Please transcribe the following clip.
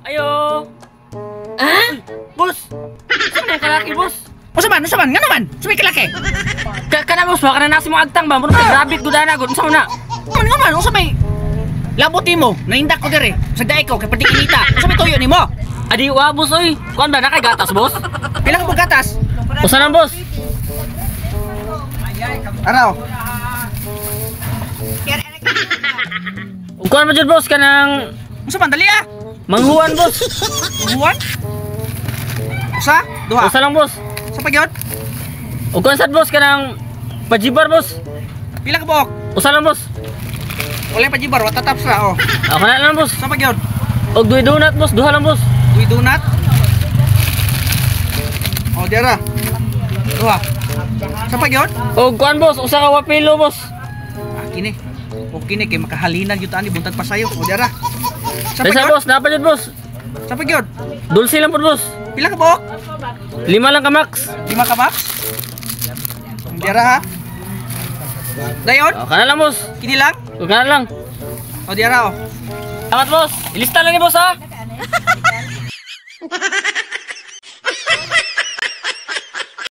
Ayo. Ah? Bos. Saan yung kalaki, bos? Usaman, nga naman. Sumay kalaki. Kana bos, baka na nasi mo agtang ba? Murag grabit gud ana gud. Unsa na? Nga man, usamay. Labuti mo, naindak ko dire. Sa daay ko, kay pati inita. Usamay tuyo ni mo. Adi wa bos oy. Kuan ba na kay gatas, bos? Pila ka gatas? Usa na, bos? Araw. Kuan ba jud, bos, kanang Usaman, dali ah. manghuan, bos? Buwan? Usa? Duha? Usa lang, bos. Sa pagyod? Ug kuan sad, bos, kanang pajibar, bos? Pila ka buok? Usa lang, bos. Wala pa jibar, watataps na, oh. Ako na lang, bos. Sa pagyod? Og duy donut, bos. Duha lang, bos. Uy, donut. Oh, dira. Duha. Sa pagyod? Og kuan, bos. Usa ka wapilo, bos. Ah, kini. O kini, kay makahalinan yun ani buntag pa sayo. O dira. Sa Pesa, pagyod? bos. Napa jud, bos. Sa pagyod? Dulce lang po, bos. Pila ka buok? 5 lang ka, max. 5 ka max? Dira ha? Dayon? O, kana lang, bos. Kini lang? O, kana lang. O dira, oh. Salamat, bos. Ilista lang ni, bos, ha?